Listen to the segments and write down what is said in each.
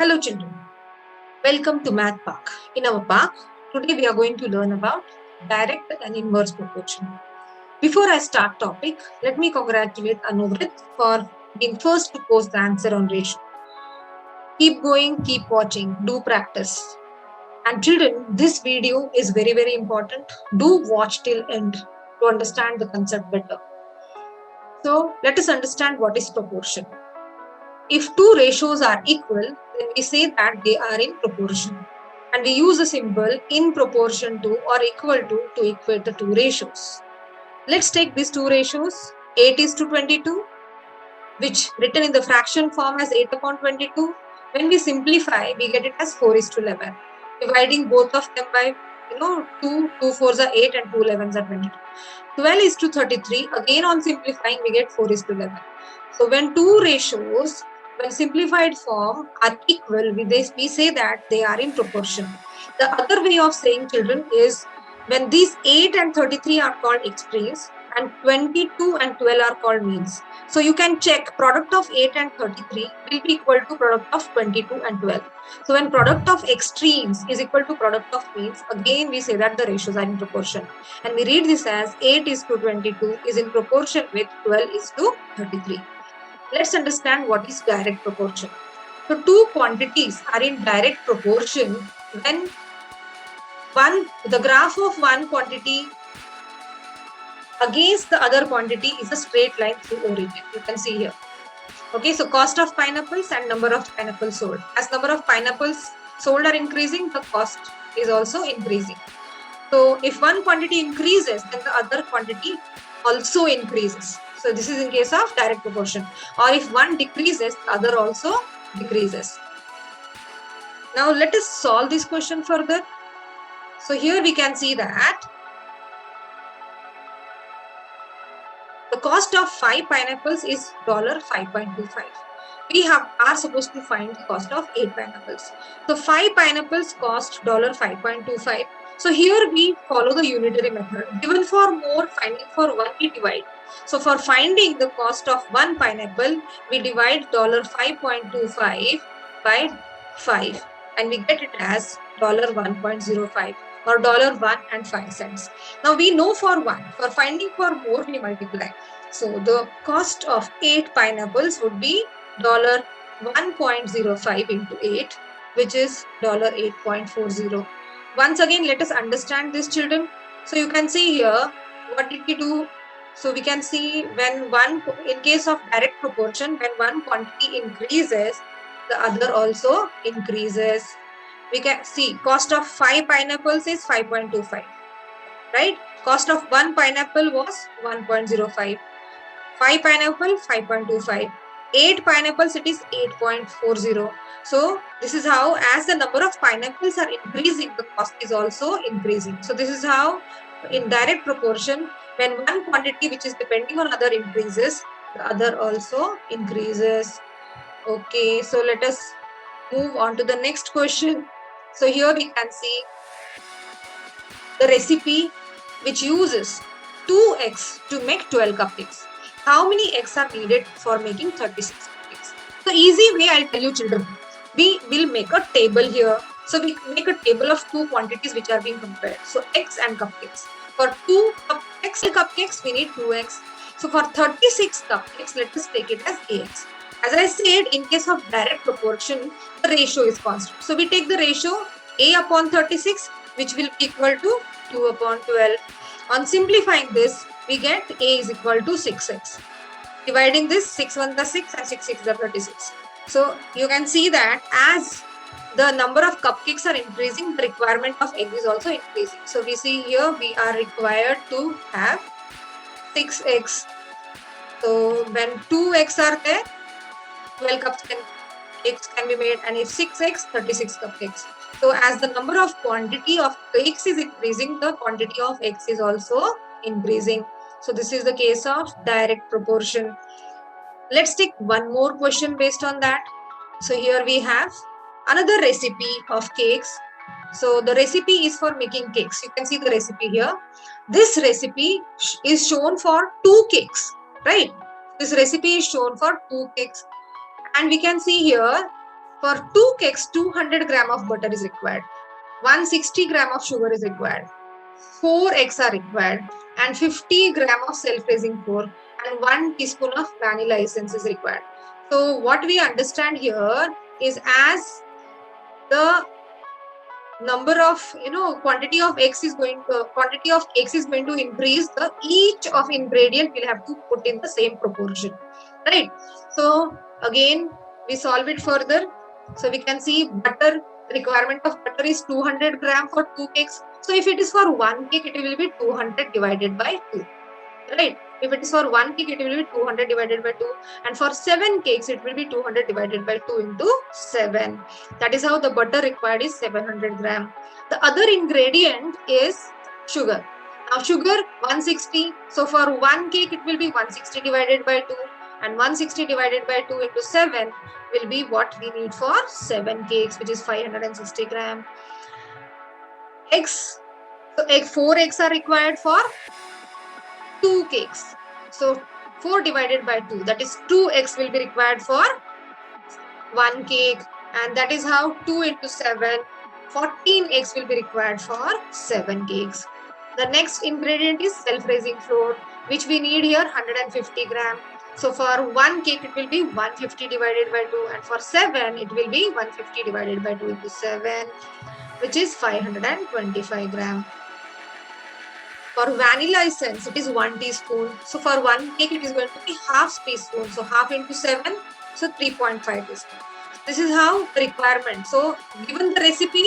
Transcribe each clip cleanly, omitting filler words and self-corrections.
Hello children, welcome to Math Park. In our park, today we are going to learn about direct and inverse proportion. Before I start topic, let me congratulate Anuvrit for being first to post the answer on ratio. Keep going, keep watching, do practice. And children, this video is very important. Do watch till end to understand the concept better. So let us understand what is proportion. If two ratios are equal, then we say that they are in proportion. And we use a symbol in proportion to or equal to equate the two ratios. Let's take these two ratios, 8 is to 22, which written in the fraction form as 8 upon 22. When we simplify, we get it as 4 is to 11. Dividing both of them by 2 4s are 8 and 2 11s are 22. 12 is to 33. Again on simplifying, we get 4 is to 11. So when two ratios, when simplified form are equal, we say that they are in proportion. The other way of saying, children, is when these 8 and 33 are called extremes and 22 and 12 are called means. So you can check product of 8 and 33 will be equal to product of 22 and 12. So when product of extremes is equal to product of means, again we say that the ratios are in proportion. And we read this as 8 is to 22 is in proportion with 12 is to 33. Let's understand what is direct proportion. So two quantities are in direct proportion when the graph of one quantity against the other quantity is a straight line through origin. You can see here. Okay, so cost of pineapples and number of pineapples sold. As number of pineapples sold are increasing, the cost is also increasing. So if one quantity increases, then the other quantity also increases. So this is in case of direct proportion. Or if one decreases, the other also decreases. Now let us solve this question further. So here we can see that the cost of 5 pineapples is $5.25. We are supposed to find the cost of 8 pineapples. So 5 pineapples cost $5.25. So here we follow the unitary method. Given for more, finding for 1, we divide. So for finding the cost of 1 pineapple, we divide $5.25 by 5 and we get it as $1.05 or $1.05. Now we know for 1, for finding for more, we multiply. So the cost of 8 pineapples would be $1.05 into 8, which is $8.40. Once again, let us understand this, children. So you can see here, what did we do? So we can see in case of direct proportion, when one quantity increases, the other also increases. We can see cost of 5 pineapples is 5.25, right? Cost of 1 pineapple was 1.05. 5 pineapple, 5.25. 8 pineapples, it is 8.40. So this is how, as the number of pineapples are increasing, the cost is also increasing. So this is how, in direct proportion, when one quantity which is depending on other increases, the other also increases. Okay, so let us move on to the next question. So here we can see the recipe which uses 2 eggs to make 12 cupcakes. How many eggs are needed for making 36 cupcakes? So easy way, I'll tell you, children. We will make a table here. So we make a table of 2 quantities which are being compared. So eggs and cupcakes. For 2 cupcakes, we need 2 eggs. So for 36 cupcakes, let us take it as eggs. As I said, in case of direct proportion, the ratio is constant. So we take the ratio A upon 36, which will be equal to 2 upon 12. On simplifying this, we get A is equal to 6x. Dividing this, 6 1 the 6 and 6 6 the 36. So you can see that as the number of cupcakes are increasing, the requirement of egg is also increasing. So we see here we are required to have 6 eggs. So when 2 eggs are there, 12 cupcakes can be made, and if 6 eggs, 36 cupcakes. So as the number of quantity of cakes is increasing, the quantity of eggs is also increasing. So this is the case of direct proportion. Let's take one more question based on that. So here we have another recipe of cakes. So the recipe is for making cakes. You can see the recipe here. This recipe is shown for 2 cakes, right? This recipe is shown for 2 cakes. And we can see here For 2 cakes, 200 gram of butter is required. 160 gram of sugar is required. 4 eggs are required, and 50 gram of self-raising flour and 1 teaspoon of vanilla essence is required. So what we understand here is, as the number of quantity of eggs is going to increase, the each of ingredient will have to put in the same proportion, right? So again we solve it further. So we can see butter, requirement of butter is 200 gram for 2 cakes. So if it is for 1 cake, it will be 200 divided by 2, right? If it is for 1 cake, it will be 200 divided by 2, and for 7 cakes it will be 200 divided by 2 into 7. That is how the butter required is 700 gram. The other ingredient is sugar. Now sugar 160, so for 1 cake it will be 160 divided by 2, and 160 divided by 2 into 7 will be what we need for 7 cakes, which is 560 gram. Eggs, so 4 eggs are required for 2 cakes. So 4 divided by 2, that is 2 eggs will be required for 1 cake, and that is how 2 into 7, 14 eggs will be required for 7 cakes. The next ingredient is self-raising flour, which we need here 150 gram. So for 1 cake it will be 150 divided by 2, and for 7 it will be 150 divided by 2 into 7, which is 525 gram. For vanilla essence, it is 1 teaspoon. So for 1 cake, it is going to be half teaspoon. So half into 7, so 3.5 teaspoon. This is how the requirement. So given the recipe,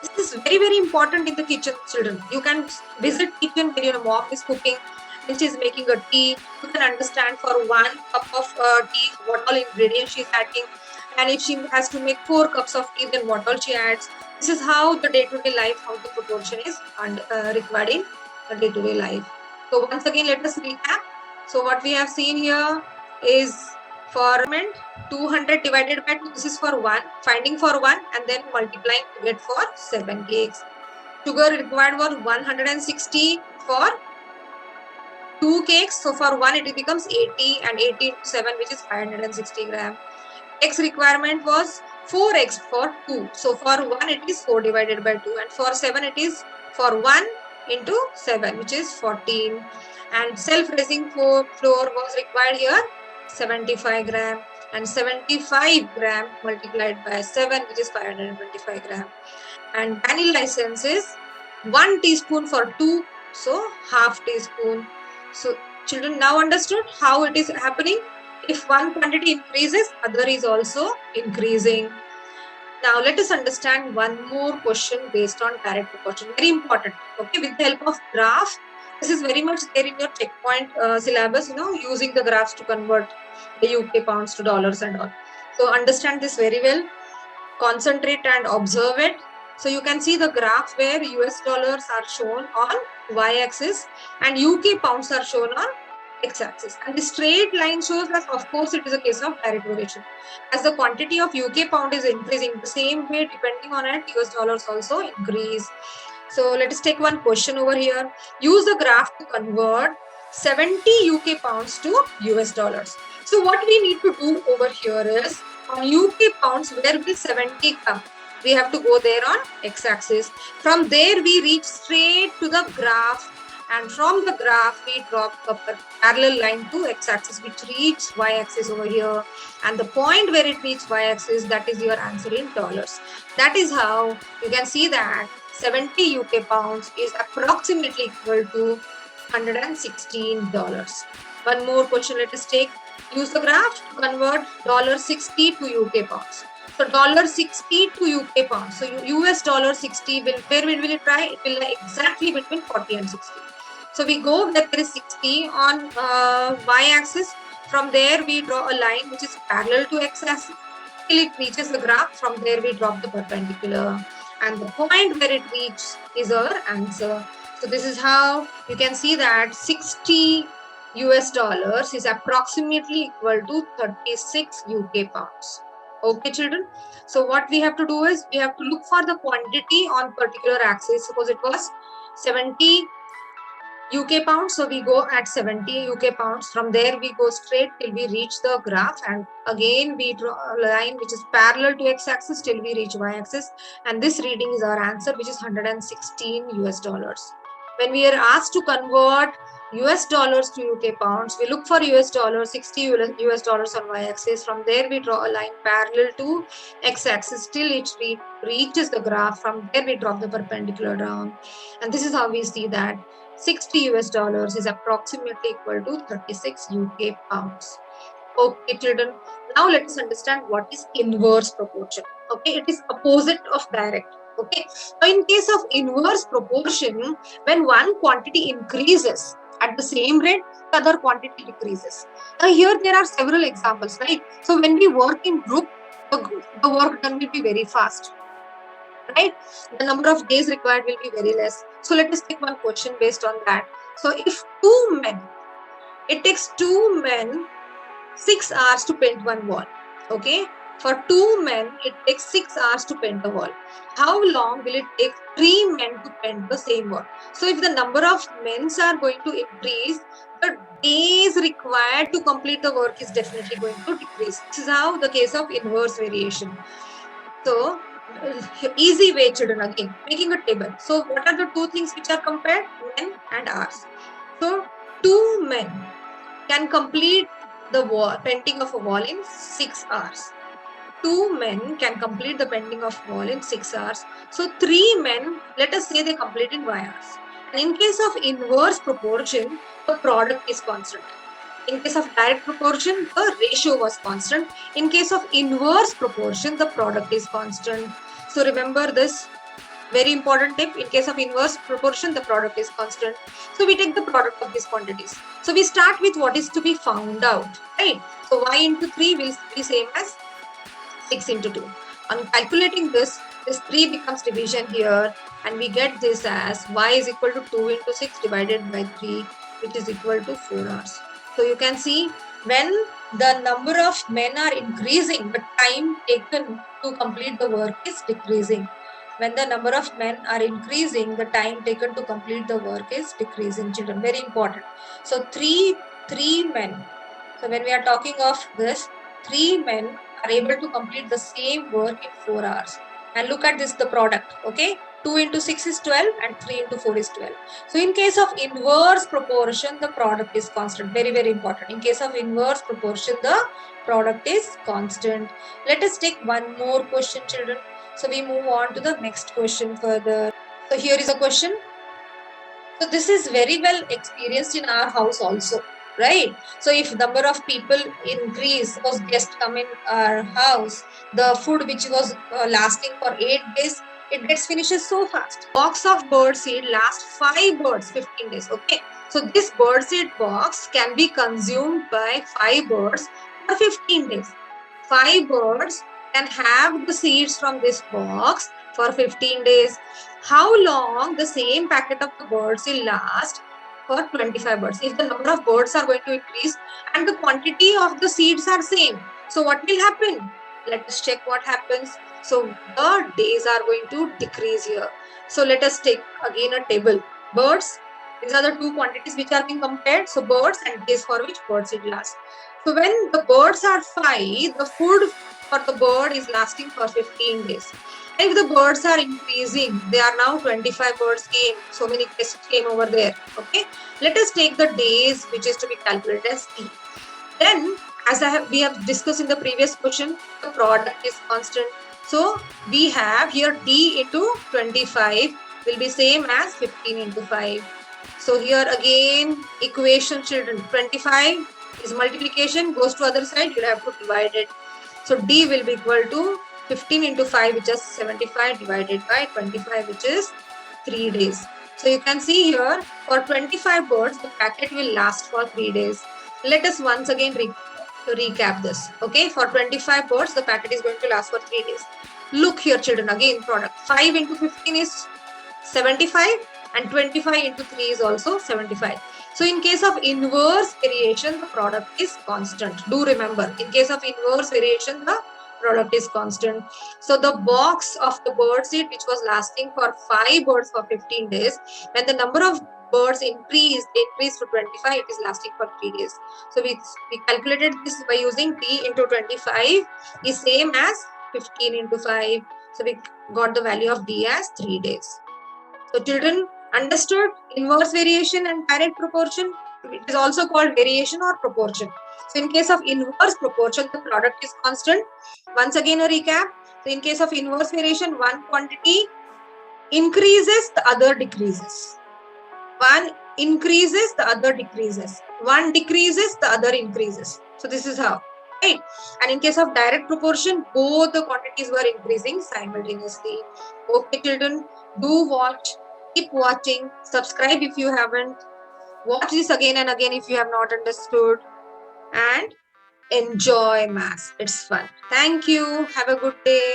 this is very, very important in the kitchen, children. You can visit kitchen when your mom is cooking, when she is making a tea. You can understand for 1 cup of tea, what all ingredients she is adding. And if she has to make 4 cups of tea, then what all she adds. This is how the day-to-day life, how the proportion is required in day-to-day life. So once again, let us recap. So what we have seen here is for 200 divided by 2, this is for 1, finding for 1 and then multiplying to get for 7 cakes. Sugar required was 160 for 2 cakes. So for 1 it becomes 80, and 80 into 7, which is 560 gram. Eggs requirement was 4 eggs for 2. So for 1 it is 4 divided by 2, and for 7 it is for 1 into 7, which is 14. And self-raising flour was required here 75 gram, and 75 gram multiplied by 7, which is 525 gram. And vanilla essence is 1 teaspoon for 2, so half teaspoon. So children now understood how it is happening. If one quantity increases, other is also increasing. Now let us understand one more question based on direct proportion. Very important. Okay, with the help of graph. This is very much there in your checkpoint syllabus, using the graphs to convert the UK pounds to dollars and all. So understand this very well. Concentrate and observe it. So you can see the graph where US dollars are shown on y-axis and UK pounds are shown on x-axis. And the straight line shows that, of course, it is a case of direct correlation. As the quantity of UK pound is increasing, the same way, depending on it, US dollars also increase. So let us take one question over here. Use the graph to convert 70 UK pounds to US dollars. So what we need to do over here is, on UK pounds, where will 70 come? We have to go there on x-axis. From there, we reach straight to the graph. And from the graph, we drop a parallel line to x-axis, which reaches y-axis over here. And the point where it reaches y-axis, that is your answer in dollars. That is how you can see that 70 UK pounds is approximately equal to $116. One more question let us take. Use the graph to convert $60 to UK pounds. So $60 to UK pounds. So US $60 will, where will it lie? It will lie exactly between 40 and 60. So we go where there is 60 on y-axis. From there we draw a line which is parallel to x-axis till it reaches the graph. From there we drop the perpendicular, and the point where it reaches is our answer. So this is how you can see that 60 US dollars is approximately equal to 36 UK pounds. Okay, children. So what we have to do is, we have to look for the quantity on particular axis. Suppose it was 70 UK pounds, so we go at 70 UK pounds. From there we go straight till we reach the graph, and again we draw a line which is parallel to x-axis till we reach y-axis, and this reading is our answer, which is 116 US dollars. When we are asked to convert US dollars to UK pounds, we look for US dollars, 60 US dollars on y-axis. From there we draw a line parallel to x-axis till it reaches the graph. From there we drop the perpendicular down, and this is how we see that 60 US dollars is approximately equal to 36 UK pounds. Okay, children. Now let us understand what is inverse proportion. Okay, it is opposite of direct. Okay, so in case of inverse proportion, when one quantity increases at the same rate, the other quantity decreases. Now here there are several examples, right? So when we work in group, the work done will be very fast, right? The number of days required will be very less. So let us take one question based on that. So if two men, it takes 2 men 6 hours to paint one wall. Okay, for 2 men it takes 6 hours to paint a wall. How long will it take 3 men to paint the same wall? So if the number of men are going to increase, the days required to complete the work is definitely going to decrease. This is how the case of inverse variation. So easy way, children, again making a table. So what are the two things which are compared? Men and hours. So 2 men can complete the wall, painting of a wall in 6 hours. 2 men can complete the painting of wall in 6 hours. So 3 men, let us say they complete in y hours. And in case of inverse proportion, the product is constant. In case of direct proportion, the ratio was constant. In case of inverse proportion, the product is constant. So remember this very important tip. In case of inverse proportion, the product is constant. So we take the product of these quantities. So we start with what is to be found out, right? So y into 3 will be same as 6 into 2. On calculating this 3 becomes division here, and we get this as y is equal to 2 into 6 divided by 3, which is equal to 4 hours. So you can see when the number of men are increasing, the time taken to complete the work is decreasing. When the number of men are increasing, the time taken to complete the work is decreasing, children. Very important. So three men. So when we are talking of this, 3 men are able to complete the same work in 4 hours. And look at this, the product, okay? 2 into 6 is 12 and 3 into 4 is 12. So in case of inverse proportion, the product is constant. Very, very important. In case of inverse proportion, the product is constant. Let us take one more question, children. So we move on to the next question further. So here is a question. So this is very well experienced in our house also, right? So if number of people increase, suppose guests come in our house, the food which was lasting for 8 days, it gets finishes so fast. Box of bird seed lasts 5 birds 15 days. Okay, so this bird seed box can be consumed by 5 birds for 15 days. 5 birds can have the seeds from this box for 15 days. How long the same packet of the birds will last? For 25 birds. If the number of birds are going to increase and the quantity of the seeds are same, so what will happen? Let us check what happens. So the days are going to decrease here. So let us take again a table. Birds, these are the two quantities which are being compared. So birds and days for which bird seed lasts. So when the birds are 5, the food for the bird is lasting for 15 days. If the birds are increasing, they are now 25 birds came, so many guests came over there. Okay, let us take the days which is to be calculated as T. Then, as we have discussed in the previous question, the product is constant. So we have here D into 25 will be same as 15 into 5. So here again equation, children. 25 is multiplication, goes to other side, you have to divide it. So D will be equal to 15 into 5, which is 75, divided by 25, which is 3 days. So you can see here, for 25 birds, the packet will last for 3 days. Let us once again recap this. Okay, for 25 birds, the packet is going to last for 3 days. Look here, children, again product. 5 into 15 is 75 and 25 into 3 is also 75. So in case of inverse variation, the product is constant. Do remember, in case of inverse variation, the product is constant. So the box of the bird seed which was lasting for 5 birds for 15 days, when the number of birds increased to 25, it is lasting for 3 days. So we calculated this by using t into 25 is same as 15 into 5. So we got the value of d as 3 days. So children understood inverse variation and direct proportion. It is also called variation or proportion. So in case of inverse proportion, the product is constant. Once again a recap. So in case of inverse variation, one quantity increases, the other decreases. One increases, the other decreases. One decreases, the other increases. So this is how, right? And in case of direct proportion, both the quantities were increasing simultaneously. Okay, children, do watch, keep watching, subscribe if you haven't, watch this again and again if you have not understood, and enjoy maths. It's fun. Thank you. Have a good day.